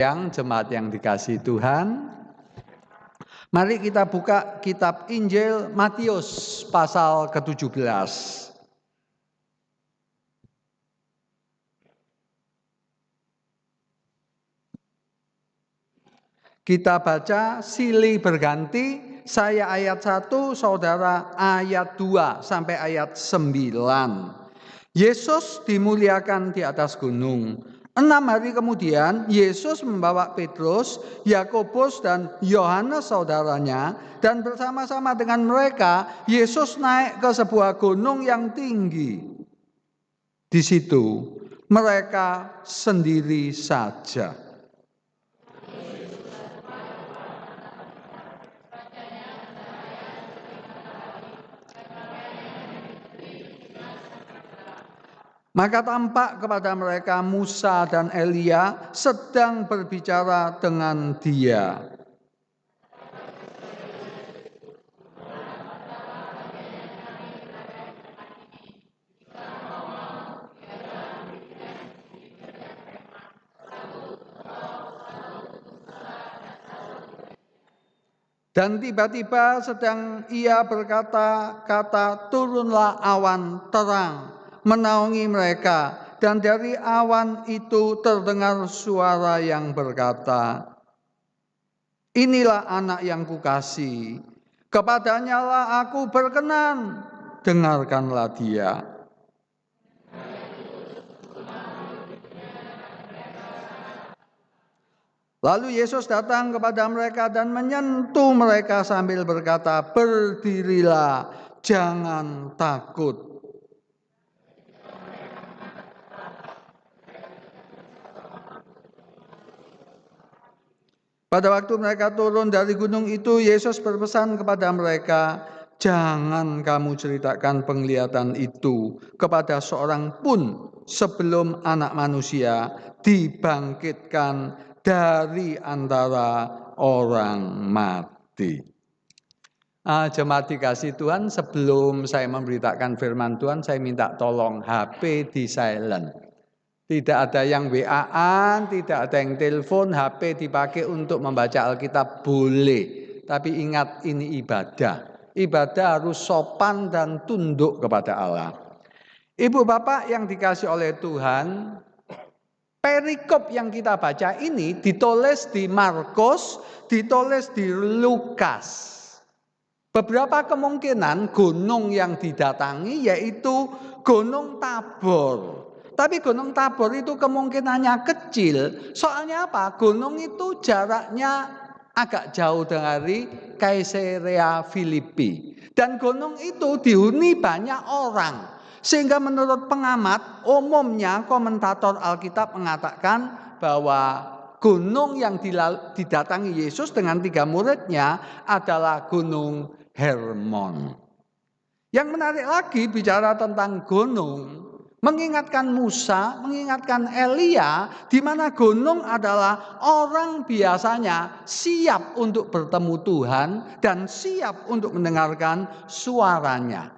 Yang jemaat yang dikasihi Tuhan, mari kita buka kitab Injil Matius pasal ke-17. Kita baca silih berganti, saya ayat 1, saudara ayat 2 sampai ayat 9. Yesus dimuliakan di atas gunung. 6 hari kemudian Yesus membawa Petrus, Yakobus dan Yohanes saudaranya, dan bersama-sama dengan mereka Yesus naik ke sebuah gunung yang tinggi. Di situ mereka sendiri saja. Maka tampak kepada mereka Musa dan Elia sedang berbicara dengan Dia. Dan tiba-tiba sedang ia berkata-kata, turunlah awan terang menaungi mereka, dan dari awan itu terdengar suara yang berkata, inilah anak yang kukasihi, kepadanya lah aku berkenan, dengarkanlah dia. Lalu Yesus datang kepada mereka dan menyentuh mereka sambil berkata, berdirilah, jangan takut. Pada waktu mereka turun dari gunung itu, Yesus berpesan kepada mereka, jangan kamu ceritakan penglihatan itu kepada seorang pun sebelum Anak Manusia dibangkitkan dari antara orang mati. Jemaat dikasih Tuhan, sebelum saya memberitakan firman Tuhan, saya minta tolong HP di silent. Tidak ada yang WA-an, tidak ada yang telepon, HP dipakai untuk membaca Alkitab boleh. Tapi ingat, ini ibadah. Ibadah harus sopan dan tunduk kepada Allah. Ibu bapak yang dikasih oleh Tuhan, perikop yang kita baca ini ditulis di Markus, ditulis di Lukas. Beberapa kemungkinan gunung yang didatangi yaitu Gunung Tabor. Tapi Gunung Tabor itu kemungkinannya kecil. Soalnya apa? Gunung itu jaraknya agak jauh dari Kaisarea Filipi. Dan gunung itu dihuni banyak orang. Sehingga menurut pengamat, umumnya komentator Alkitab mengatakan bahwa gunung yang didatangi Yesus dengan 3 muridnya adalah Gunung Hermon. Yang menarik lagi bicara tentang gunung, mengingatkan Musa, mengingatkan Elia, di mana gunung adalah orang biasanya siap untuk bertemu Tuhan dan siap untuk mendengarkan suaranya.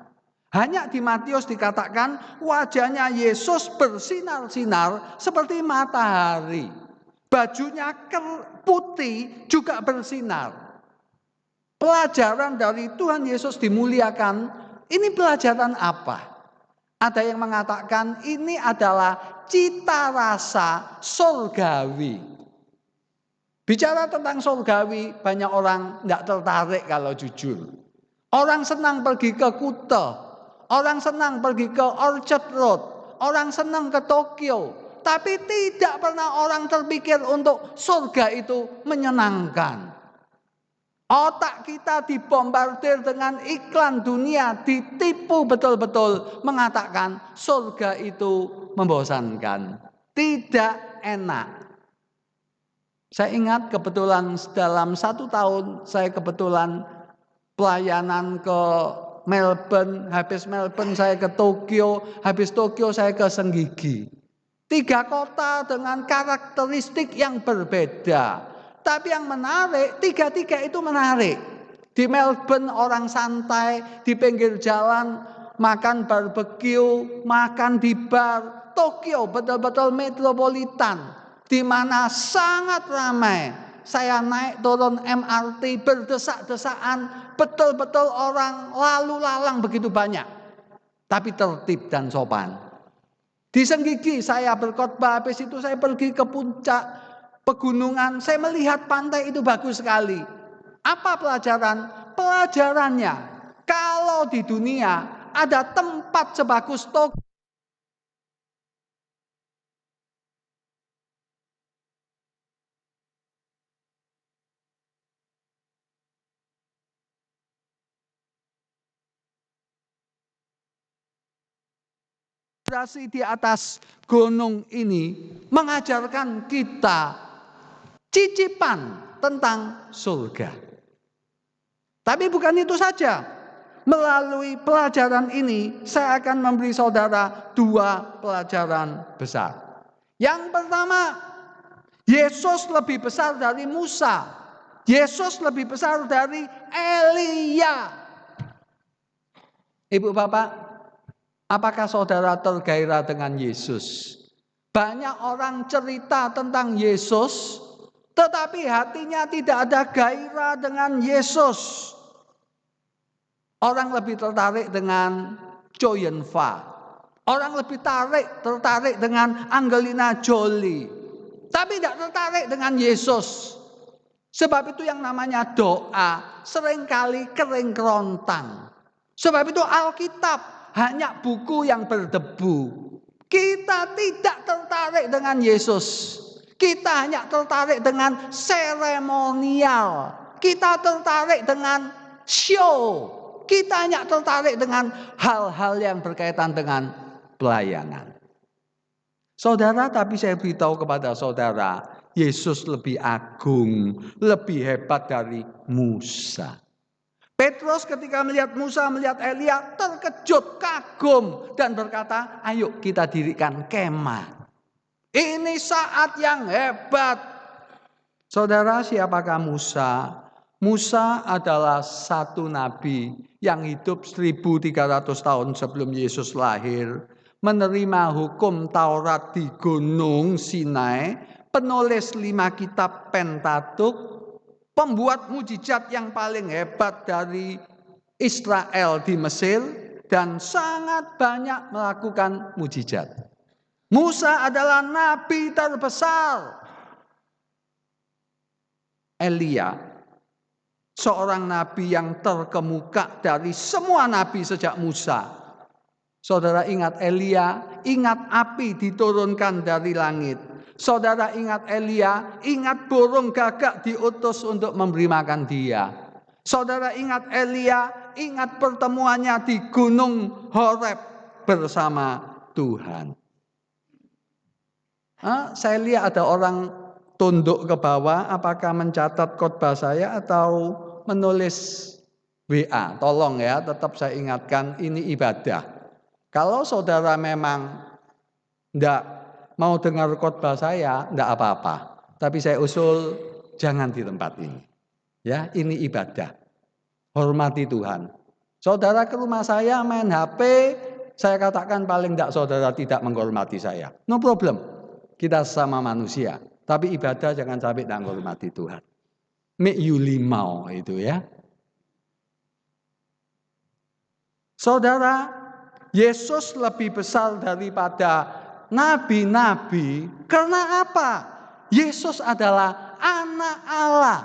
Hanya di Matius dikatakan wajahnya Yesus bersinar-sinar seperti matahari. Bajunya putih juga bersinar. Pelajaran dari Tuhan Yesus dimuliakan, ini pelajaran apa? Ada yang mengatakan ini adalah cita rasa surgawi. Bicara tentang surgawi, banyak orang tidak tertarik kalau jujur. Orang senang pergi ke Kuta, orang senang pergi ke Orchard Road, orang senang ke Tokyo. Tapi tidak pernah orang terpikir untuk surga itu menyenangkan. Otak kita dibombardir dengan iklan dunia, ditipu betul-betul mengatakan surga itu membosankan, tidak enak. Saya ingat kebetulan dalam 1 tahun saya kebetulan pelayanan ke Melbourne, habis Melbourne saya ke Tokyo, habis Tokyo saya ke Senggigi. 3 kota dengan karakteristik yang berbeda. Tapi yang menarik, 3 itu menarik. Di Melbourne orang santai, di pinggir jalan makan barbecue, makan di bar. Tokyo betul-betul metropolitan. di mana sangat ramai. Saya naik turun MRT berdesak-desakan, betul-betul orang lalu lalang begitu banyak. Tapi tertib dan sopan. Di Senggigi saya berkhotbah, habis itu saya pergi ke puncak pegunungan, saya melihat pantai itu bagus sekali. Apa pelajaran? Pelajarannya, kalau di dunia ada tempat sebagus Tokyo, di atas gunung ini mengajarkan kita cicipan tentang surga. Tapi bukan itu saja. Melalui pelajaran ini saya akan memberi saudara 2 pelajaran besar. Yang pertama, Yesus lebih besar dari Musa. Yesus lebih besar dari Elia. Ibu bapak, apakah saudara tergairah dengan Yesus? Banyak orang cerita tentang Yesus, tetapi hatinya tidak ada gairah dengan Yesus. Orang lebih tertarik dengan Chow Yun-fat. Orang lebih tertarik dengan Angelina Jolie. Tapi tidak tertarik dengan Yesus. Sebab itu yang namanya doa seringkali kering kerontang. Sebab itu Alkitab hanya buku yang berdebu. Kita tidak tertarik dengan Yesus. Kita hanya tertarik dengan seremonial. Kita tertarik dengan show. Kita hanya tertarik dengan hal-hal yang berkaitan dengan pelayanan. Saudara, tapi saya beritahu kepada saudara, Yesus lebih agung, lebih hebat dari Musa. Petrus ketika melihat Musa, melihat Elia, terkejut, kagum, dan berkata, ayo kita dirikan kemah. Ini saat yang hebat. Saudara, siapakah Musa? Musa adalah satu nabi yang hidup 1300 tahun sebelum Yesus lahir, menerima hukum Taurat di Gunung Sinai, penulis 5 kitab Pentateuch, pembuat mujizat yang paling hebat dari Israel di Mesir, dan sangat banyak melakukan mujizat. Musa adalah nabi terbesar. Elia, seorang nabi yang terkemuka dari semua nabi sejak Musa. Saudara ingat Elia, ingat api diturunkan dari langit. Saudara ingat Elia, ingat burung gagak diutus untuk memberi makan dia. Saudara ingat Elia, ingat pertemuannya di Gunung Horeb bersama Tuhan. Saya lihat ada orang tunduk ke bawah, apakah mencatat khotbah saya atau menulis WA. Tolong ya, tetap saya ingatkan ini ibadah. Kalau saudara memang tidak mau dengar khotbah saya, tidak apa-apa. Tapi saya usul jangan di tempat ini. Ya, ini ibadah. Hormati Tuhan. Saudara ke rumah saya main HP, saya katakan paling tidak saudara tidak menghormati saya. No problem. Kita sama manusia. Tapi ibadah jangan sampai tidak menghormati Tuhan. Make you limau itu ya. Saudara, Yesus lebih besar daripada nabi-nabi. Karena apa? Yesus adalah anak Allah.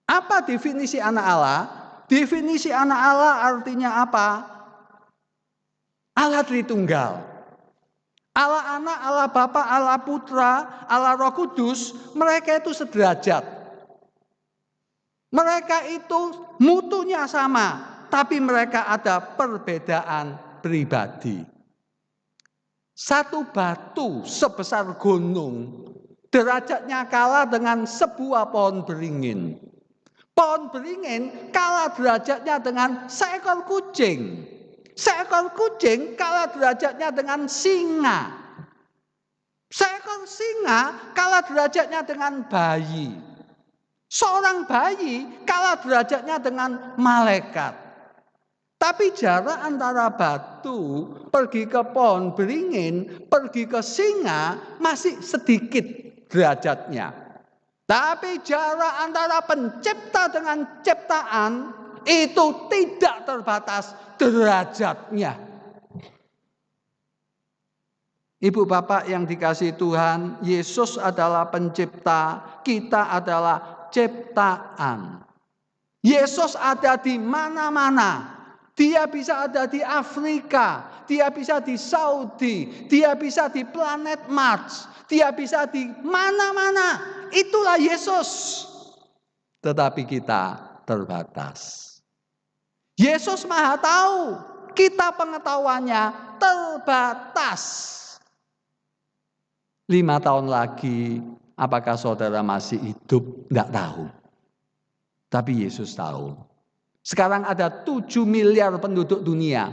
Apa definisi anak Allah? Definisi anak Allah artinya apa? Allah Tritunggal. Allah Anak, Allah Bapa, Allah Putra, Allah Roh Kudus, mereka itu sederajat. Mereka itu mutunya sama, tapi mereka ada perbedaan pribadi. Satu batu sebesar gunung, derajatnya kalah dengan sebuah pohon beringin. Pohon beringin kalah derajatnya dengan seekor kucing. Seekor kucing kalah derajatnya dengan singa. Seekor singa kalah derajatnya dengan bayi. Seorang bayi kalah derajatnya dengan malaikat. Tapi jarak antara batu pergi ke pohon beringin, pergi ke singa masih sedikit derajatnya. Tapi jarak antara pencipta dengan ciptaan itu tidak terbatas derajatnya. Ibu bapak yang dikasihi Tuhan, Yesus adalah pencipta, kita adalah ciptaan. Yesus ada di mana-mana. Dia bisa ada di Afrika, dia bisa di Saudi, dia bisa di planet Mars, dia bisa di mana-mana. Itulah Yesus. Tetapi kita terbatas. Yesus Maha tahu, kita pengetahuannya terbatas. 5 tahun lagi, apakah saudara masih hidup? Enggak tahu. Tapi Yesus tahu. Sekarang ada 7 miliar penduduk dunia.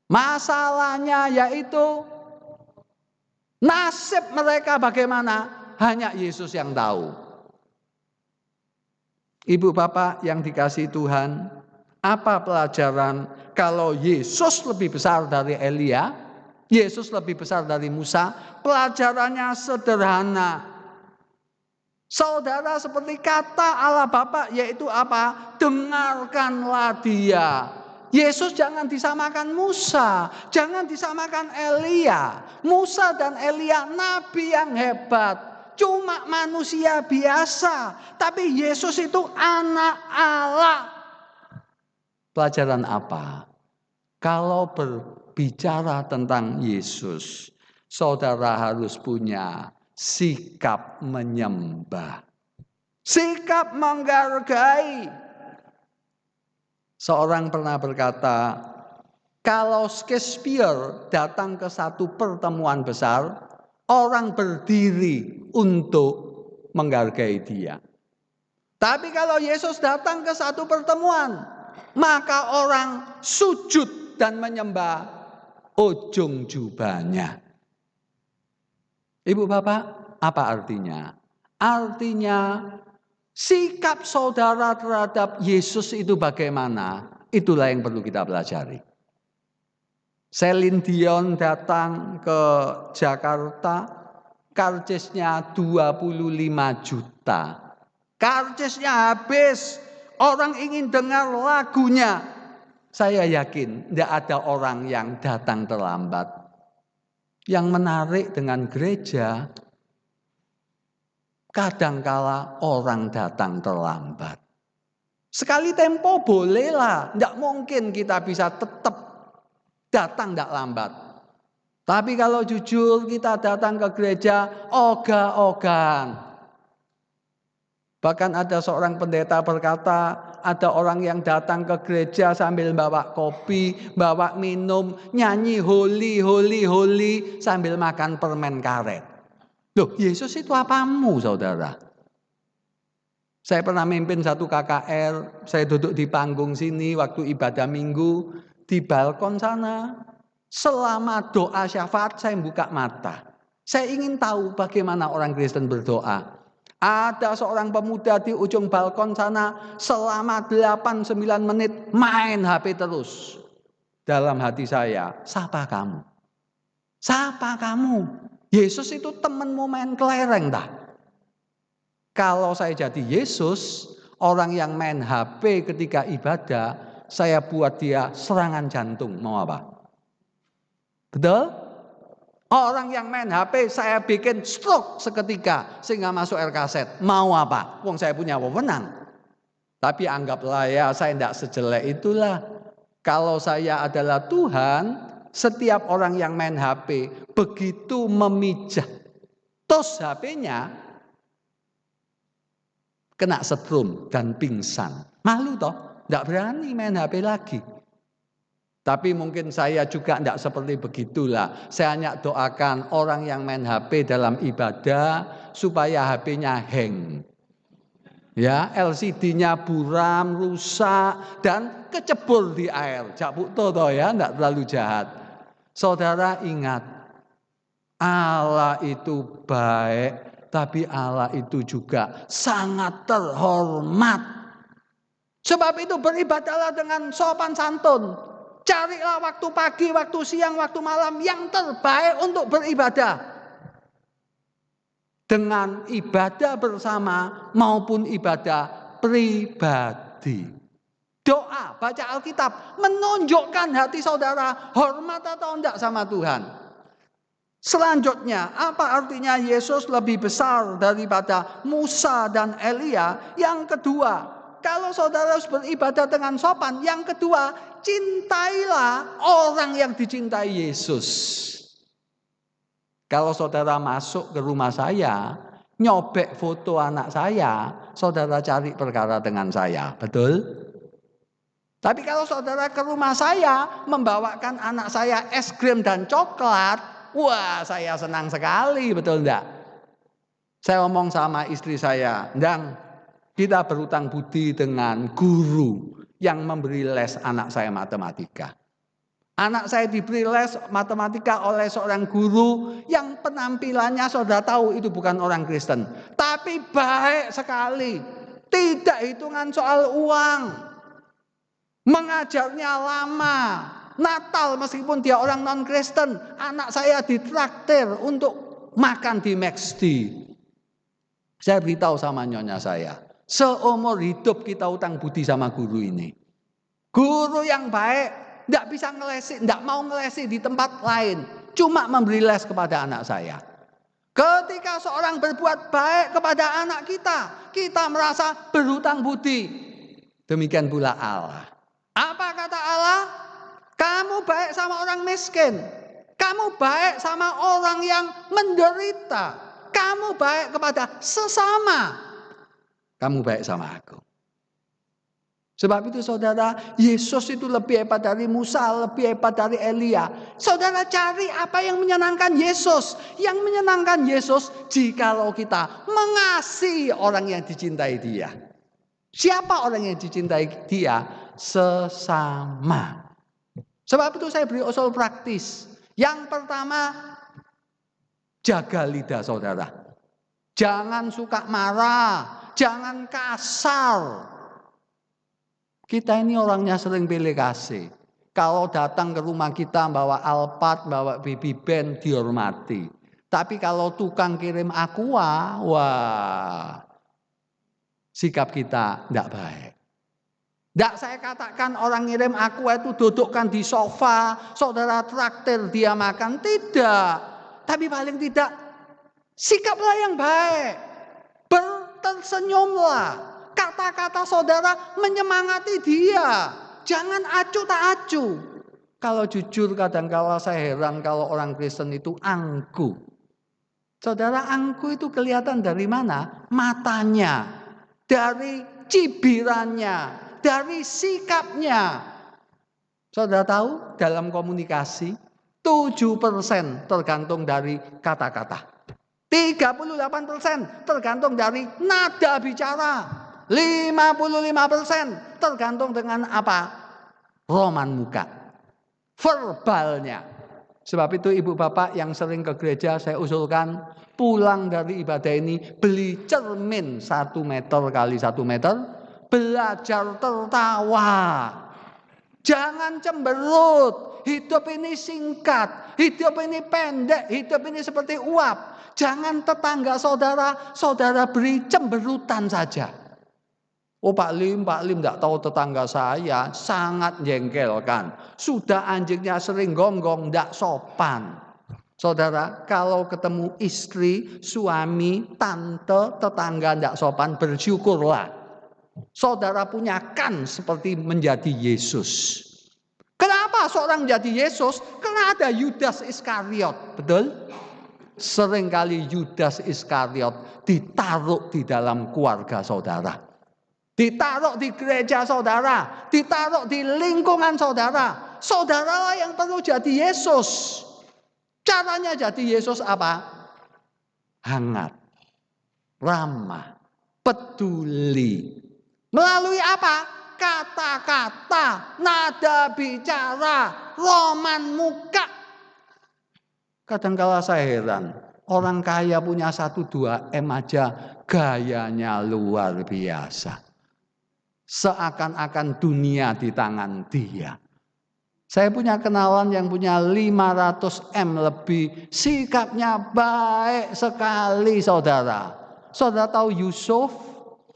Masalahnya yaitu nasib mereka bagaimana? Hanya Yesus yang tahu. Ibu bapak yang dikasihi Tuhan, apa pelajaran kalau Yesus lebih besar dari Elia? Yesus lebih besar dari Musa? Pelajarannya sederhana. Saudara, seperti kata Allah Bapa, yaitu apa? Dengarkanlah dia. Yesus jangan disamakan Musa, jangan disamakan Elia. Musa dan Elia nabi yang hebat, cuma manusia biasa. Tapi Yesus itu anak Allah. Pelajaran apa? Kalau berbicara tentang Yesus, saudara harus punya sikap menyembah, sikap menghargai. Seorang pernah berkata, kalau Shakespeare datang ke satu pertemuan besar, orang berdiri untuk menghargai dia. Tapi kalau Yesus datang ke satu pertemuan, maka orang sujud dan menyembah ujung jubahnya. Ibu bapak, apa artinya? Artinya sikap saudara terhadap Yesus itu bagaimana? Itulah yang perlu kita pelajari. Celine Dion datang ke Jakarta, karcisnya 25 juta. Karcisnya habis, orang ingin dengar lagunya. Saya yakin tidak ada orang yang datang terlambat. Yang menarik dengan gereja, kadangkala orang datang terlambat. Sekali tempo bolehlah, tidak mungkin kita bisa tetap datang tidak lambat. Tapi kalau jujur kita datang ke gereja ogah-ogahan. Bahkan ada seorang pendeta berkata, ada orang yang datang ke gereja sambil bawa kopi, bawa minum, nyanyi holy, holy, holy, sambil makan permen karet. Loh, Yesus itu apamu, saudara? Saya pernah mimpin satu KKR, saya duduk di panggung sini waktu ibadah minggu, di balkon sana. Selama doa syafaat saya buka mata. Saya ingin tahu bagaimana orang Kristen berdoa. Ada seorang pemuda di ujung balkon sana selama 8-9 menit main HP terus. Dalam hati saya, siapa kamu? Siapa kamu? Yesus itu temanmu main kelereng dah. Kalau saya jadi Yesus, orang yang main HP ketika ibadah, saya buat dia serangan jantung. Mau apa? Betul? Orang yang main HP saya bikin stroke seketika sehingga masuk air kaset. Mau apa? Wong saya punya wewenang. Tapi anggaplah ya saya tidak sejelek itulah. Kalau saya adalah Tuhan, setiap orang yang main HP begitu memijah tos HP-nya kena setrum dan pingsan. Malu toh, tidak berani main HP lagi. Tapi mungkin saya juga tidak seperti begitulah. Saya hanya doakan orang yang main HP dalam ibadah supaya HP-nya hang. Ya, LCD-nya buram, rusak dan kecebur di air. Cak toto ya, tidak terlalu jahat. Saudara ingat, Allah itu baik, tapi Allah itu juga sangat terhormat. Sebab itu beribadahlah dengan sopan santun. Carilah waktu pagi, waktu siang, waktu malam yang terbaik untuk beribadah. Dengan ibadah bersama maupun ibadah pribadi. Doa, baca Alkitab, menunjukkan hati saudara hormat atau enggak sama Tuhan. Selanjutnya, apa artinya Yesus lebih besar daripada Musa dan Elia? Yang kedua, kalau saudara harus beribadah dengan sopan. Yang kedua, cintailah orang yang dicintai Yesus. Kalau saudara masuk ke rumah saya, nyobek foto anak saya, saudara cari perkara dengan saya, betul? Tapi kalau saudara ke rumah saya, membawakan anak saya es krim dan coklat, wah saya senang sekali, betul enggak? Saya ngomong sama istri saya, Ndang, kita berutang budi dengan guru yang memberi les anak saya matematika. Anak saya diberi les matematika oleh seorang guru yang penampilannya saudara tahu itu bukan orang Kristen. Tapi baik sekali. Tidak hitungan soal uang. Mengajarnya lama. Natal meskipun dia orang non-Kristen. Anak saya ditraktir untuk makan di McD. Saya beritahu sama nyonya saya. Seumur hidup kita utang budi sama guru ini. Guru yang baik. Tidak bisa ngelesi, tidak mau ngelesi di tempat lain. Cuma memberi les kepada anak saya. Ketika seorang berbuat baik kepada anak kita, kita merasa berhutang budi. Demikian pula Allah. Apa kata Allah? Kamu baik sama orang miskin. Kamu baik sama orang yang menderita. Kamu baik kepada sesama. Kamu baik sama aku. Sebab itu saudara, Yesus itu lebih hebat dari Musa, lebih hebat dari Elia. Saudara cari apa yang menyenangkan Yesus. Yang menyenangkan Yesus jikalau kita mengasihi orang yang dicintai dia. Siapa orang yang dicintai dia? Sesama. Sebab itu saya beri usul praktis. Yang pertama, jaga lidah saudara. Jangan suka marah, jangan kasar. Kita ini orangnya sering pilih kasih. Kalau datang ke rumah kita bawa Alphard, bawa baby band, dihormati. Tapi kalau tukang kirim aqua, wah, sikap kita tidak baik. Tidak saya katakan orang ngirim aqua itu dudukkan di sofa, saudara traktir dia makan. Tidak. Tapi paling tidak, sikaplah yang baik. Tersenyumlah. Kata-kata saudara menyemangati dia. Jangan acuh tak acuh. Kalau jujur kadang-kala saya heran kalau orang Kristen itu angkuh. Saudara, angkuh itu kelihatan dari mana? Matanya. Dari cibirannya. Dari sikapnya. Saudara tahu dalam komunikasi 7% tergantung dari kata-kata. 38% tergantung dari nada bicara. 55% tergantung dengan apa? Roman muka. Verbalnya. Sebab itu ibu bapak yang sering ke gereja saya usulkan pulang dari ibadah ini beli cermin 1 meter kali 1 meter. Belajar tertawa. Jangan cemberut. Hidup ini singkat. Hidup ini pendek. Hidup ini seperti uap. Jangan tetangga saudara beri cemberutan saja. Oh Pak Lim tidak tahu tetangga saya, sangat jengkelkan. Sudah anjingnya sering gonggong, tidak sopan. Saudara, kalau ketemu istri, suami, tante, tetangga tidak sopan, bersyukurlah. Saudara punya kan seperti menjadi Yesus. Kenapa seorang menjadi Yesus? Karena ada Yudas Iskariot, betul? Seringkali Yudas Iskariot ditaruh di dalam keluarga saudara. Ditaruh di gereja saudara, ditaruh di lingkungan saudara. Saudaralah yang perlu jadi Yesus. Caranya jadi Yesus apa? Hangat, ramah, peduli. Melalui apa? Kata-kata, nada bicara, roman muka. Kadang-kala saya heran, orang kaya punya 1-2 M aja gayanya luar biasa. Seakan-akan dunia di tangan dia. Saya punya kenalan yang punya 500 M lebih. Sikapnya baik sekali, saudara. Saudara tahu Yusuf?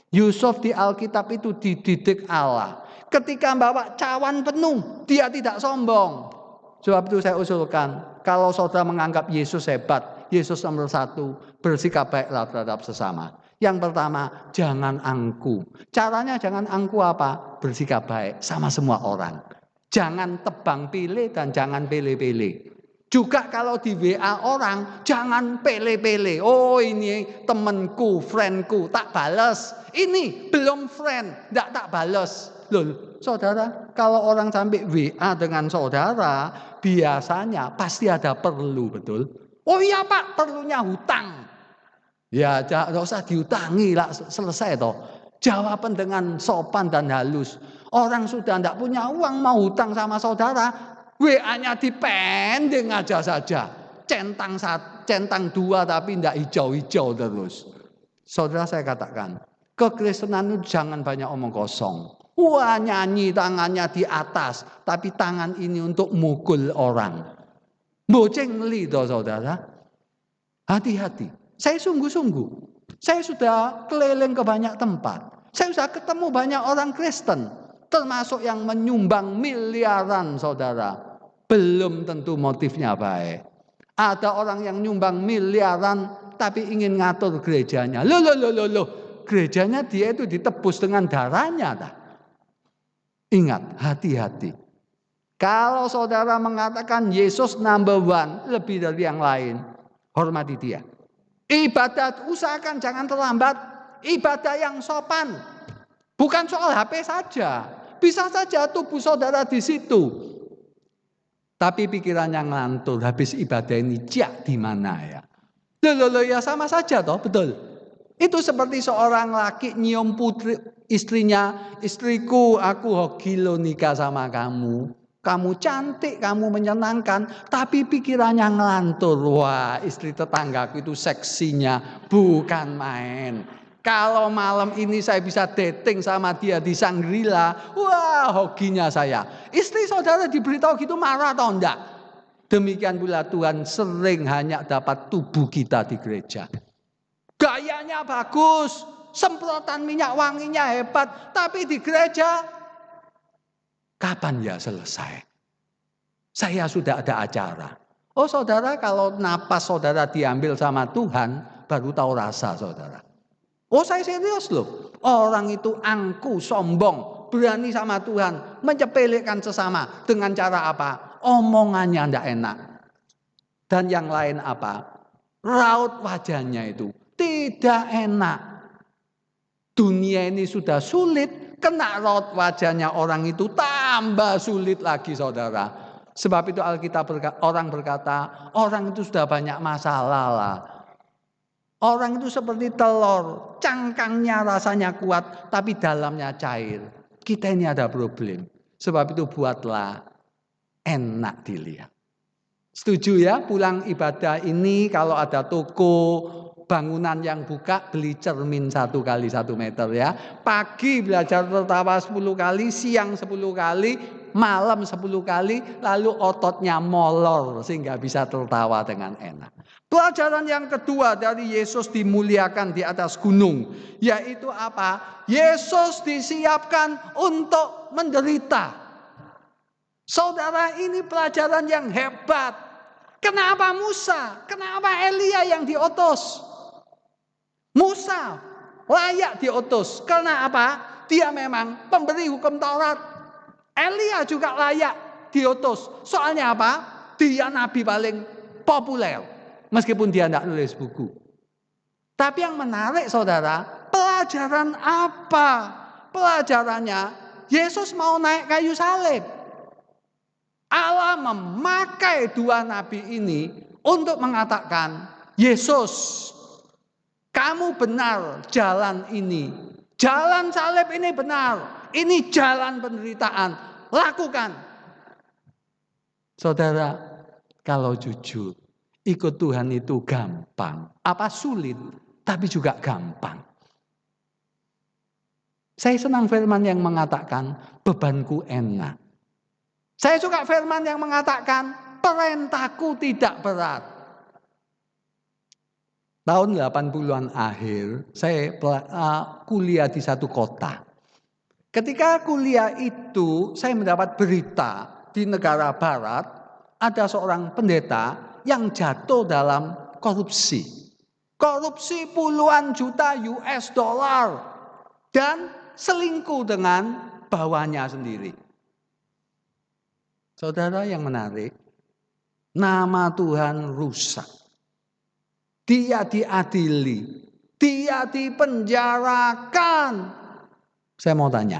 Yusuf di Alkitab itu dididik Allah. Ketika bawa cawan penuh, dia tidak sombong. Sebab itu saya usulkan, kalau saudara menganggap Yesus hebat, Yesus nomor 1, bersikap baiklah terhadap sesama. Yang pertama, jangan angku. Caranya jangan angku apa? Bersikap baik sama semua orang. Jangan tebang pilih dan jangan pilih-pilih. Juga kalau di WA orang, jangan pilih-pilih. Oh ini temanku, friendku, tak balas. Ini belum friend, tak balas. Loh, saudara, kalau orang sampai WA dengan saudara, biasanya pasti ada perlu, betul? Oh iya Pak, perlunya hutang. Ya, tidak usah diutangi lah, selesai toh. Jawaban dengan sopan dan halus. Orang sudah tidak punya uang mau hutang sama saudara, WA-nya dipending aja saja. Centang 2 tapi tidak hijau-hijau terus. Saudara saya katakan, kekristenan itu jangan banyak omong kosong. Wah nyanyi tangannya di atas, tapi tangan ini untuk mukul orang. Boceng li toh saudara. Hati-hati. Saya sungguh-sungguh. Saya sudah keliling ke banyak tempat. Saya sudah ketemu banyak orang Kristen. Termasuk yang menyumbang miliaran saudara. Belum tentu motifnya baik. Ada orang yang nyumbang miliaran tapi ingin ngatur gerejanya. Loh. Gerejanya dia itu ditebus dengan darahnya. Ingat, hati-hati. Kalau saudara mengatakan Yesus number 1 lebih dari yang lain, hormati dia. Ibadat usahakan jangan terlambat. Ibadah yang sopan. Bukan soal HP saja. Bisa saja tubuh saudara di situ. Tapi pikirannya ngelantur. Habis ibadah ini di mana ya? Loh ya sama saja toh, betul. Itu seperti seorang laki nyium putri istrinya, istriku aku hoki lo nikah sama kamu. Kamu cantik, kamu menyenangkan, tapi pikirannya ngelantur. Wah, istri tetanggaku itu seksinya bukan main. Kalau malam ini saya bisa dating sama dia di Shangri-La, wah hokinya saya. Istri saudara diberitahu gitu marah atau enggak? Demikian pula Tuhan sering hanya dapat tubuh kita di gereja. Gayanya bagus, semprotan minyak wanginya hebat, tapi di gereja kapan ya selesai? Saya sudah ada acara. Oh saudara, kalau napas saudara diambil sama Tuhan, baru tahu rasa saudara. Oh saya serius loh. Orang itu angku, sombong, berani sama Tuhan, mencepelekkan sesama. Dengan cara apa? Omongannya tidak enak. Dan yang lain apa? Raut wajahnya itu tidak enak. Dunia ini sudah sulit, kena raut wajahnya orang itu tambah sulit lagi saudara. Sebab itu Alkitab orang berkata, orang itu sudah banyak masalah lah. Orang itu seperti telur, cangkangnya rasanya kuat, tapi dalamnya cair. Kita ini ada problem. Sebab itu buatlah enak dilihat. Setuju ya, pulang ibadah ini kalau ada toko, bangunan yang buka, beli cermin 1 kali 1 meter ya. Pagi belajar tertawa 10 kali, siang 10 kali, malam 10 kali, lalu ototnya molor sehingga bisa tertawa dengan enak. Pelajaran yang kedua dari Yesus dimuliakan di atas gunung, yaitu apa? Yesus disiapkan untuk menderita. Saudara, ini pelajaran yang hebat. Kenapa Musa? Kenapa Elia yang diutus? Musa layak diutus. Karena apa? Dia memang pemberi hukum Taurat. Elia juga layak diutus. Soalnya apa? Dia nabi paling populer. Meskipun dia tidak nulis buku. Tapi yang menarik saudara, pelajaran apa? Pelajarannya, Yesus mau naik kayu salib. Allah memakai 2 nabi ini untuk mengatakan, Yesus, kamu benar jalan ini. Jalan salib ini benar. Ini jalan penderitaan. Lakukan. Saudara, kalau jujur, ikut Tuhan itu gampang. Apa sulit, tapi juga gampang. Saya senang firman yang mengatakan bebanku enak. Saya suka firman yang mengatakan perintahku tidak berat. Tahun 80-an akhir, saya kuliah di satu kota. Ketika kuliah itu, saya mendapat berita di negara barat, ada seorang pendeta yang jatuh dalam korupsi. Korupsi puluhan juta US dollar. Dan selingkuh dengan bawahannya sendiri. Saudara, yang menarik, nama Tuhan rusak. Dia diadili, dia dipenjarakan. Saya mau tanya,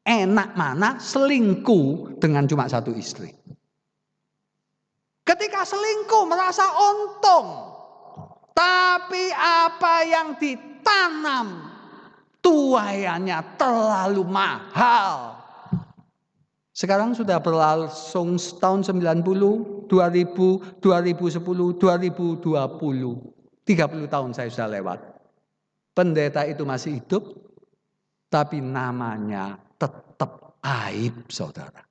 enak mana selingkuh dengan cuma satu istri? Ketika selingkuh merasa untung, tapi apa yang ditanam tuaiannya terlalu mahal. Sekarang sudah berlangsung tahun 90, 2000, 2010, 2020. 30 tahun saya sudah lewat. Pendeta itu masih hidup, tapi namanya tetap aib, saudara.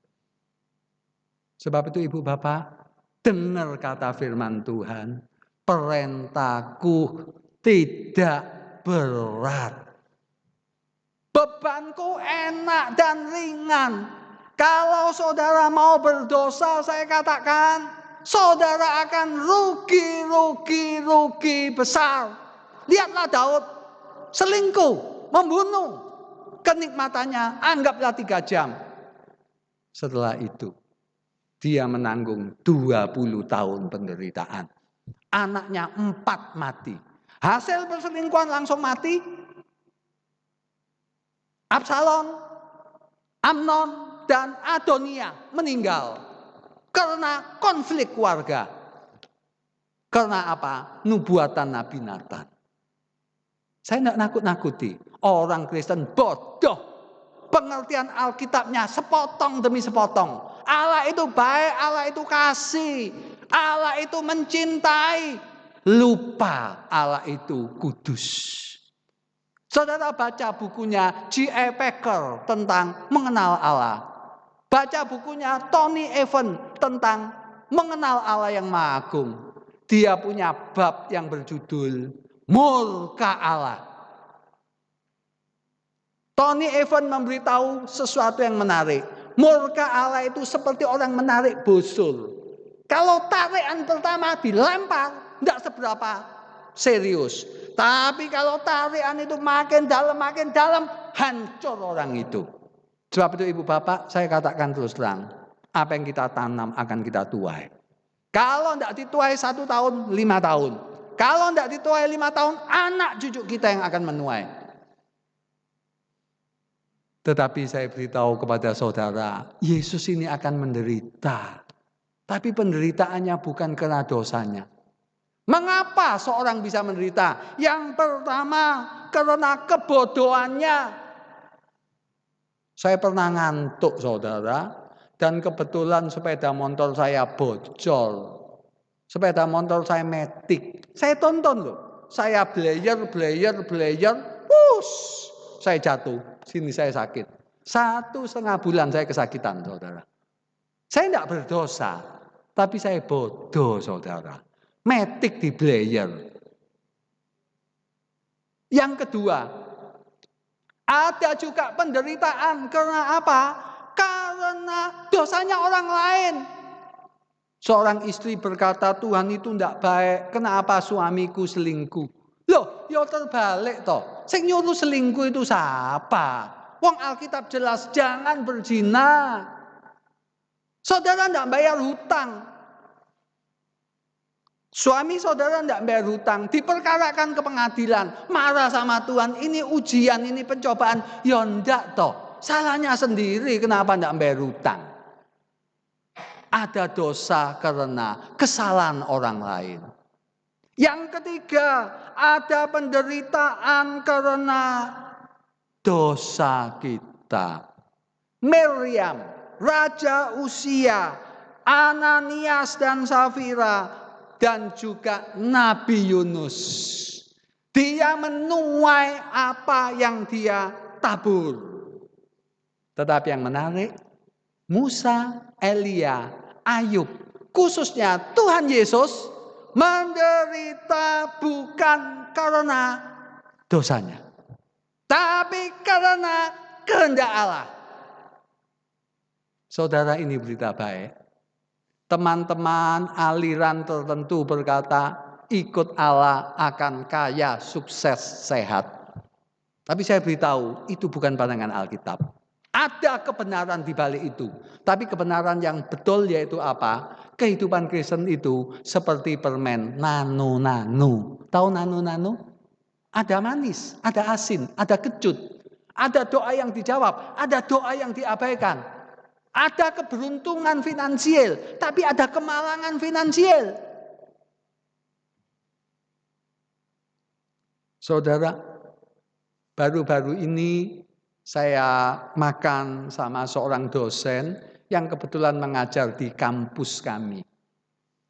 Sebab itu ibu bapak, dengar kata firman Tuhan. Perintahku tidak berat. Bebanku enak dan ringan. Kalau saudara mau berdosa, saya katakan, saudara akan rugi besar. Lihatlah Daud, selingkuh, membunuh. Kenikmatannya anggaplah 3 jam. Setelah itu, dia menanggung 20 tahun penderitaan. Anaknya 4 mati. Hasil perselingkuhan langsung mati. Absalom, Amnon, dan Adonia meninggal karena konflik keluarga. Karena apa? Nubuatan Nabi Nathan. Saya tidak nakut-nakuti. Orang Kristen bodoh. Pengertian Alkitabnya sepotong demi sepotong. Allah itu baik, Allah itu kasih. Allah itu mencintai. Lupa Allah itu kudus. Saudara baca bukunya J.I. Packer tentang mengenal Allah. Baca bukunya Tony Evans tentang mengenal Allah yang Maha Agung. Dia punya bab yang berjudul Murka Allah. Tony Evans memberitahu sesuatu yang menarik. Murka Allah itu seperti orang menarik busur. Kalau tarikan pertama dilempar, tidak seberapa serius. Tapi kalau tarikan itu makin dalam, hancur orang itu. Sebab itu ibu bapak, saya katakan terus terang, apa yang kita tanam akan kita tuai. Kalau tidak dituai 1 tahun, 5 tahun. Kalau tidak dituai 5 tahun, anak cucu kita yang akan menuai. Tetapi saya beritahu kepada saudara, Yesus ini akan menderita. Tapi penderitaannya bukan karena dosanya. Mengapa seorang bisa menderita? Yang pertama, karena kebodohannya. Saya pernah ngantuk, saudara, dan kebetulan sepeda motor saya bocor. Sepeda motor saya metik. Saya tonton loh. Saya blayer, push. Saya jatuh. Sini saya sakit. 1,5 bulan saya kesakitan, saudara. Saya tidak berdosa, tapi saya bodoh, saudara. Metik di blayer. Yang kedua, ada juga penderitaan karena apa? Karena dosanya orang lain. Seorang istri berkata, Tuhan itu tidak baik. Kenapa suamiku selingkuh? Loh, ya terbalik toh. Sing nyuruh selingkuh itu siapa? Wong Alkitab jelas jangan berzina. Saudara tidak bayar hutang. Suami saudara tidak bayar hutang, diperkarakan ke pengadilan, marah sama Tuhan, ini ujian, ini pencobaan. Ya enggak toh, salahnya sendiri kenapa tidak bayar hutang. Ada dosa karena kesalahan orang lain. Yang ketiga, ada penderitaan karena dosa kita. Miriam, Raja Usia, Ananias dan Safira, dan juga Nabi Yunus. Dia menuai apa yang dia tabur. Tetapi yang menarik, Musa, Elia, Ayub, khususnya Tuhan Yesus menderita bukan karena dosanya, tapi karena kehendak Allah. Saudara, ini berita baik. Teman-teman aliran tertentu berkata, ikut Allah akan kaya, sukses, sehat. Tapi saya beritahu, itu bukan pandangan Alkitab. Ada kebenaran di balik itu. Tapi kebenaran yang betul yaitu apa? Kehidupan Kristen itu seperti permen nano-nano. Tahu nano-nano? Ada manis, ada asin, ada kecut. Ada doa yang dijawab, ada doa yang diabaikan. Ada keberuntungan finansial, tapi ada kemalangan finansial. Saudara, baru-baru ini saya makan sama seorang dosen yang kebetulan mengajar di kampus kami.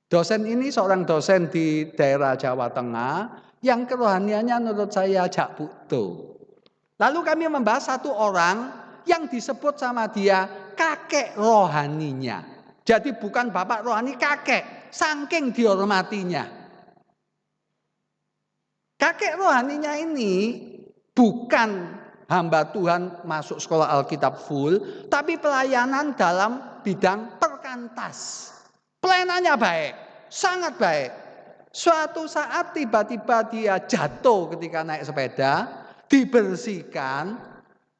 Dosen ini seorang dosen di daerah Jawa Tengah yang kerohaniannya menurut saya jak butuh. Lalu kami membahas satu orang yang disebut sama dia kakek rohaninya. Jadi bukan bapak rohani, kakek, saking dihormatinya. Kakek rohaninya ini bukan hamba Tuhan masuk sekolah Alkitab full, tapi pelayanan dalam bidang perkantas. Pelayanannya baik, sangat baik. Suatu saat tiba-tiba dia jatuh ketika naik sepeda, dibersihkan,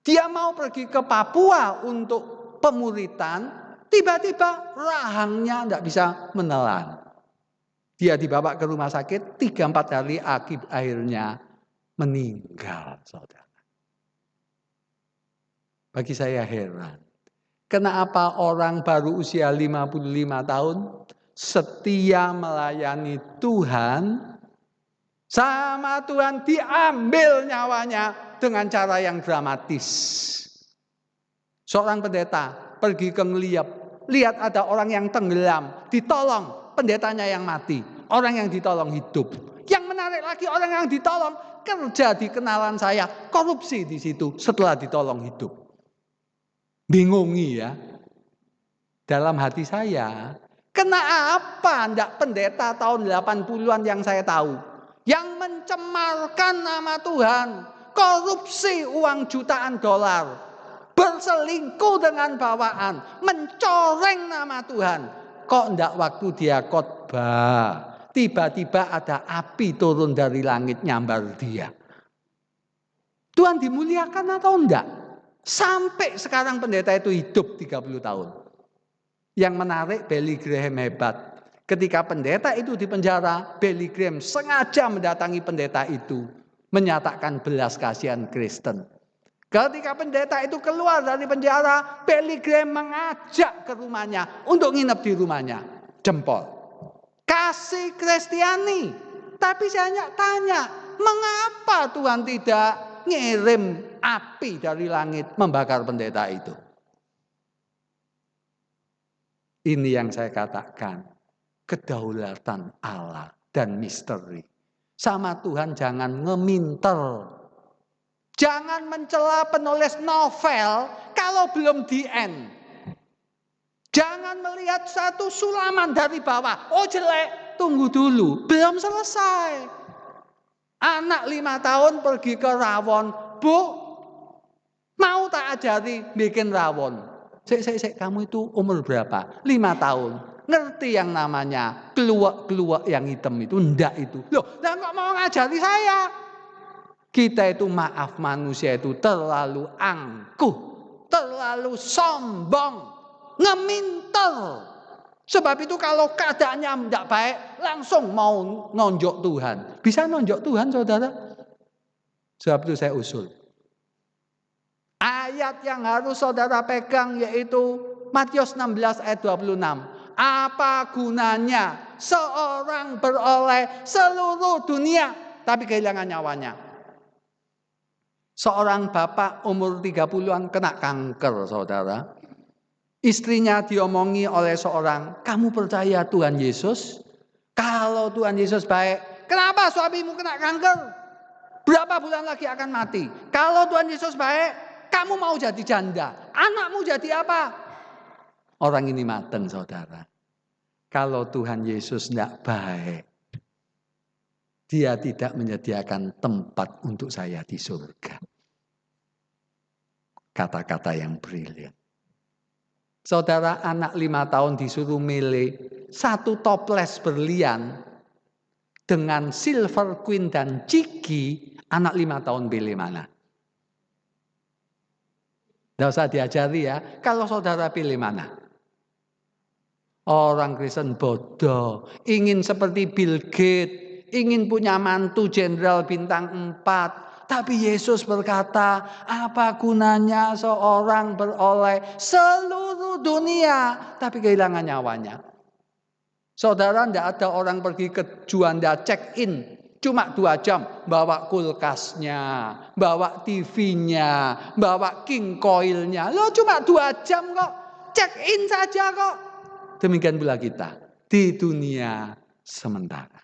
dia mau pergi ke Papua untuk pemuritan, tiba-tiba rahangnya tidak bisa menelan. Dia dibawa ke rumah sakit, 3-4 hari akhirnya meninggal, saudara. Bagi saya heran, kenapa orang baru usia 55 tahun setia melayani Tuhan, sama Tuhan diambil nyawanya dengan cara yang dramatis. Seorang pendeta pergi ke ngeliat, lihat ada orang yang tenggelam, ditolong, pendetanya yang mati, orang yang ditolong hidup. Yang menarik lagi, orang yang ditolong kerja di kenalan saya, korupsi di situ setelah ditolong hidup. Bingungi ya. Dalam hati saya, kenapa ndak pendeta tahun 80-an yang saya tahu, yang mencemarkan nama Tuhan, korupsi uang jutaan dolar, berselingkuh dengan bawaan, mencoreng nama Tuhan. Kok ndak waktu dia khotbah, tiba-tiba ada api turun dari langit nyambar dia. Tuhan dimuliakan atau enggak? Sampai sekarang pendeta itu hidup 30 tahun. Yang menarik, Billy Graham hebat. Ketika pendeta itu di penjara, Billy Graham sengaja mendatangi pendeta itu, menyatakan belas kasihan Kristen. Ketika pendeta itu keluar dari penjara, Billy Graham mengajak ke rumahnya untuk nginep di rumahnya. Jempol. Kasih Kristiani. Tapi saya tanya, mengapa Tuhan tidak ngirim api dari langit membakar pendeta itu? Ini yang saya katakan, kedaulatan Allah dan misteri. Sama Tuhan jangan ngeminter. Jangan mencela penulis novel kalau belum di end. Jangan melihat satu sulaman dari bawah. Oh jelek, tunggu dulu. Belum selesai. Anak 5 tahun pergi ke rawon. Bu, mau tak ajari bikin rawon? Sek, kamu itu umur berapa? 5 tahun. Ngerti yang namanya keluak-keluak yang hitam itu? Enggak itu. Loh, lah kok mau ngajari saya? Kita itu maaf, manusia itu terlalu angkuh, terlalu sombong, ngeminter. Sebab itu kalau keadaannya tidak baik, langsung mau nonjok Tuhan. Bisa nonjok Tuhan, saudara? Sebab itu saya usul. Ayat yang harus saudara pegang yaitu Matius 16 ayat 26. Apa gunanya seorang beroleh seluruh dunia tapi kehilangan nyawanya? Seorang bapak umur 30-an kena kanker, saudara. Istrinya diomongi oleh seorang, kamu percaya Tuhan Yesus? Kalau Tuhan Yesus baik, kenapa suamimu kena kanker? Berapa bulan lagi akan mati? Kalau Tuhan Yesus baik, kamu mau jadi janda. Anakmu jadi apa? Orang ini mateng, saudara. Kalau Tuhan Yesus tidak baik, Dia tidak menyediakan tempat untuk saya di surga. Kata-kata yang brilian. Saudara, anak 5 tahun disuruh milih 1 toples berlian dengan silver queen dan ciki, anak 5 tahun pilih mana? Tidak usah diajari ya, kalau saudara pilih mana? Orang Kristen bodoh, ingin seperti Bill Gates, ingin punya mantu jenderal bintang 4. Tapi Yesus berkata, apa gunanya seorang beroleh seluruh dunia, tapi kehilangan nyawanya. Saudara, tidak ada orang pergi ke Juanda check-in, cuma 2 jam, bawa kulkasnya, bawa TV-nya, bawa king coil-nya. Loh cuma 2 jam kok, check-in saja kok. Demikian pula kita di dunia sementara.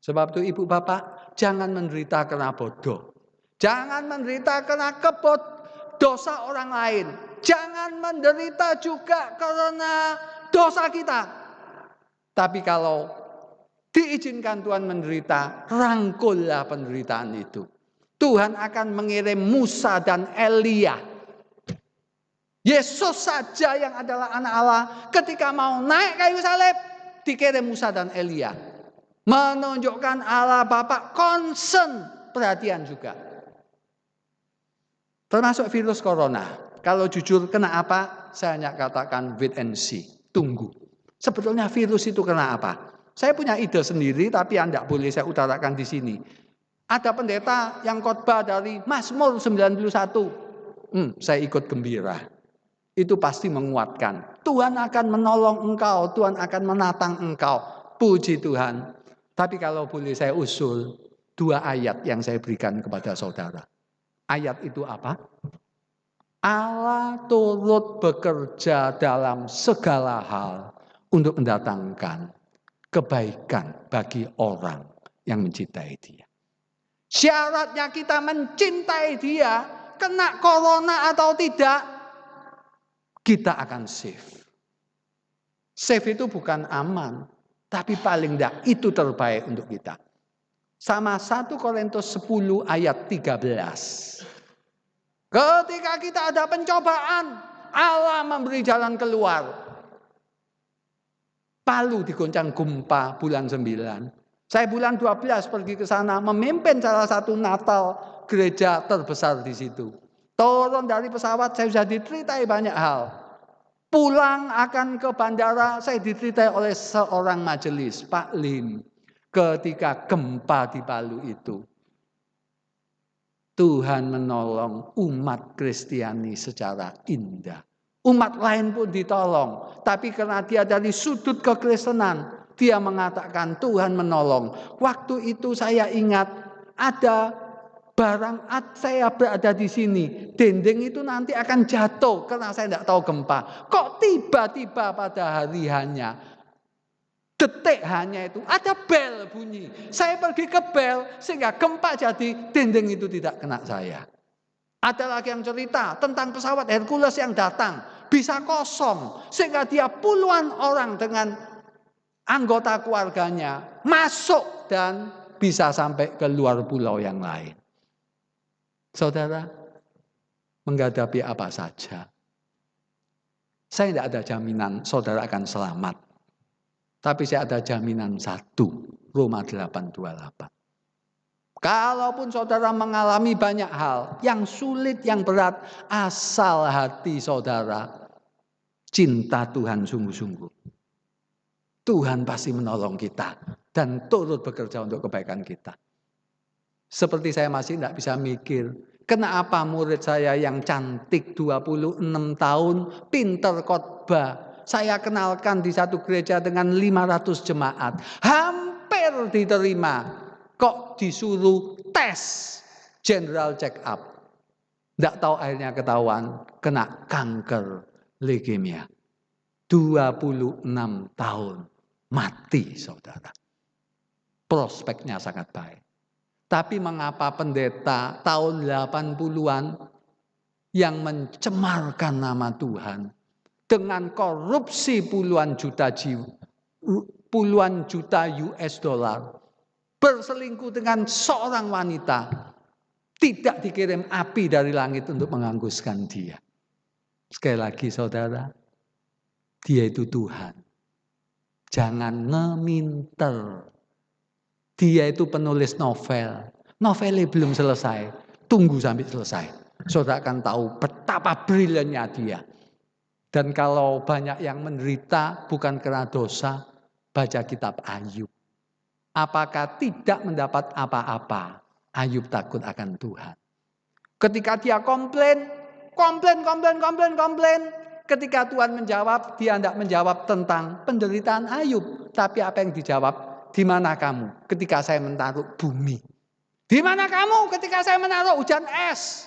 Sebab itu ibu bapak, jangan menderita karena bodoh. Jangan menderita karena dosa orang lain. Jangan menderita juga karena dosa kita. Tapi kalau diizinkan Tuhan menderita, rangkullah penderitaan itu. Tuhan akan mengirim Musa dan Elia. Yesus saja yang adalah anak Allah, ketika mau naik kayu salib, dikirim Musa dan Elia. Menunjukkan Allah Bapa concern, perhatian juga. Termasuk virus corona. Kalau jujur kena apa? Saya hanya katakan wait and see. Tunggu. Sebetulnya virus itu kena apa? Saya punya ide sendiri, tapi tidak boleh saya utarakan di sini. Ada pendeta yang khotbah dari Mazmur 91. Saya ikut gembira. Itu pasti menguatkan. Tuhan akan menolong engkau, Tuhan akan menatang engkau. Puji Tuhan. Tapi kalau boleh saya usul 2 ayat yang saya berikan kepada saudara. Ayat itu apa? Allah turut bekerja dalam segala hal untuk mendatangkan kebaikan bagi orang yang mencintai Dia. Syaratnya kita mencintai Dia, kena corona atau tidak, kita akan safe. Safe itu bukan aman, tapi paling tidak itu terbaik untuk kita. Sama 1 Korintus 10 ayat 13. Ketika kita ada pencobaan, Allah memberi jalan keluar. Palu digoncang gempa bulan 9. Saya bulan 12 pergi ke sana memimpin salah satu Natal gereja terbesar di situ. Turun dari pesawat saya sudah diceritai banyak hal. Pulang akan ke bandara saya diceritai oleh seorang majelis, Pak Lim. Ketika gempa di Palu itu. Tuhan menolong umat Kristiani secara indah. Umat lain pun ditolong. Tapi karena dia dari sudut kekristenan, dia mengatakan Tuhan menolong. Waktu itu saya ingat ada barang saya berada di sini. Dinding itu nanti akan jatuh karena saya tidak tahu gempa. Kok tiba-tiba pada hari hanya detik hanya itu ada bel bunyi. Saya pergi ke bel sehingga gempa jadi dinding itu tidak kena saya. Ada lagi yang cerita tentang pesawat Hercules yang datang bisa kosong sehingga dia puluhan orang dengan anggota keluarganya masuk dan bisa sampai ke luar pulau yang lain. Saudara, menghadapi apa saja, saya tidak ada jaminan saudara akan selamat. Tapi saya ada jaminan 1, Roma 8:28. Kalaupun saudara mengalami banyak hal, yang sulit, yang berat, asal hati saudara cinta Tuhan sungguh-sungguh. Tuhan pasti menolong kita dan turut bekerja untuk kebaikan kita. Seperti saya masih tidak bisa mikir, kenapa murid saya yang cantik 26 tahun, pinter khotbah, saya kenalkan di satu gereja dengan 500 jemaat. Hampir diterima. Kok disuruh tes general check up. Tidak tahu akhirnya ketahuan kena kanker leukemia. 26 tahun mati saudara. Prospeknya sangat baik. Tapi mengapa pendeta tahun 80-an yang mencemarkan nama Tuhan dengan korupsi puluhan juta US dollar, berselingkuh dengan seorang wanita, tidak dikirim api dari langit untuk menghanguskan dia. Sekali lagi saudara, dia itu Tuhan. Jangan ngeminter. Dia itu penulis novel. Novelnya belum selesai. Tunggu sampai selesai. Saudara akan tahu betapa briliannya dia. Dan kalau banyak yang menderita bukan karena dosa, baca kitab Ayub. Apakah tidak mendapat apa-apa? Ayub takut akan Tuhan. Ketika dia komplain. Ketika Tuhan menjawab, dia tidak menjawab tentang penderitaan Ayub. Tapi apa yang dijawab? Di mana kamu ketika saya menaruh bumi? Di mana kamu ketika saya menaruh hujan es?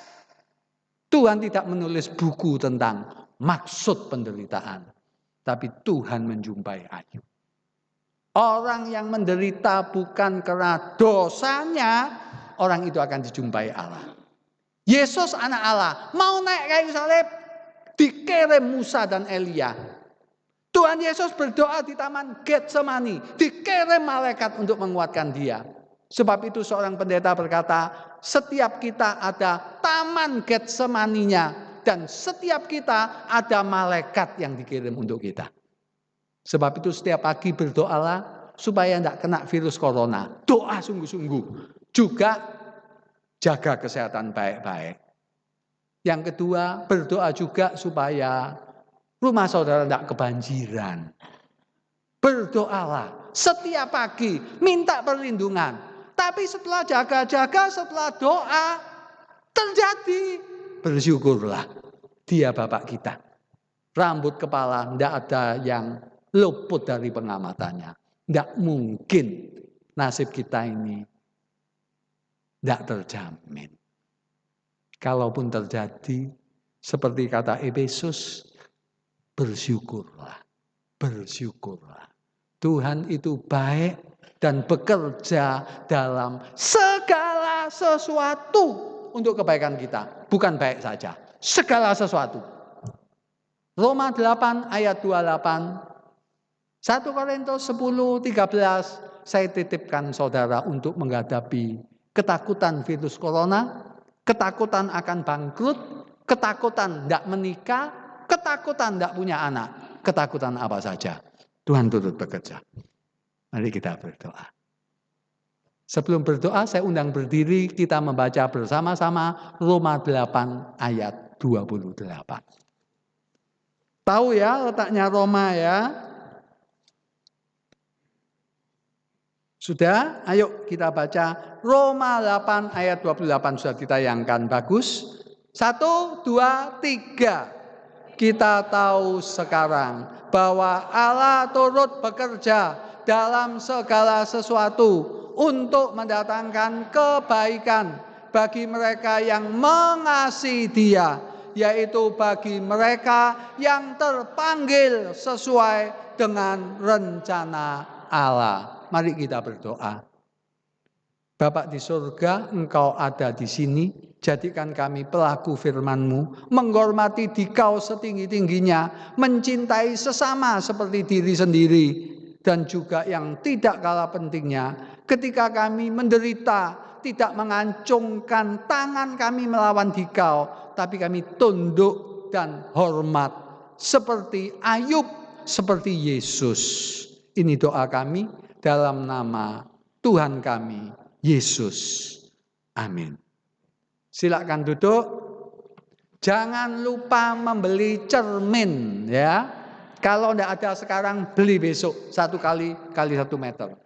Tuhan tidak menulis buku tentang maksud penderitaan. Tapi Tuhan menjumpai Ayub. Orang yang menderita bukan karena dosanya, orang itu akan dijumpai Allah. Yesus anak Allah, mau naik kayu salib, dikirim Musa dan Elia. Tuhan Yesus berdoa di taman Getsemani, dikirim malaikat untuk menguatkan dia. Sebab itu seorang pendeta berkata, setiap kita ada taman Getsemaninya, dan setiap kita ada malaikat yang dikirim untuk kita. Sebab itu setiap pagi berdoalah supaya tidak kena virus corona. Doa sungguh-sungguh. Juga jaga kesehatan baik-baik. Yang kedua, berdoa juga supaya rumah saudara tidak kebanjiran. Berdoalah setiap pagi, minta perlindungan. Tapi setelah jaga-jaga, setelah doa, terjadi, bersyukurlah. Dia Bapak kita. Rambut kepala tidak ada yang luput dari pengamatannya. Tidak mungkin nasib kita ini tidak terjamin. Kalaupun terjadi, seperti kata Efesus, bersyukurlah. Bersyukurlah. Tuhan itu baik dan bekerja dalam segala sesuatu untuk kebaikan kita. Bukan baik saja, segala sesuatu. Roma 8 ayat 28. 1 Korintus 10:13, saya titipkan saudara untuk menghadapi ketakutan virus corona, ketakutan akan bangkrut, ketakutan tidak menikah, ketakutan tidak punya anak, ketakutan apa saja. Tuhan turut bekerja. Mari kita berdoa. Sebelum berdoa, saya undang berdiri, kita membaca bersama-sama Roma 8 ayat 28. Tahu ya letaknya Roma ya? Sudah? Ayo kita baca Roma 8 ayat 28 sudah ditayangkan. Bagus. 1, 2, 3. Kita tahu sekarang bahwa Allah turut bekerja dalam segala sesuatu untuk mendatangkan kebaikan bagi mereka yang mengasihi Dia, yaitu bagi mereka yang terpanggil sesuai dengan rencana Allah. Mari kita berdoa. Bapak di surga, Engkau ada di sini, jadikan kami pelaku firman-Mu, menghormati Dikau setinggi-tingginya, mencintai sesama seperti diri sendiri, dan juga yang tidak kalah pentingnya, ketika kami menderita, tidak mengancungkan tangan kami melawan Dikau, tapi kami tunduk dan hormat, seperti Ayub, seperti Yesus. Ini doa kami dalam nama Tuhan kami, Yesus. Amin. Silakan duduk. Jangan lupa membeli cermin ya. Kalau tidak ada sekarang, beli besok 1 kali 1 meter.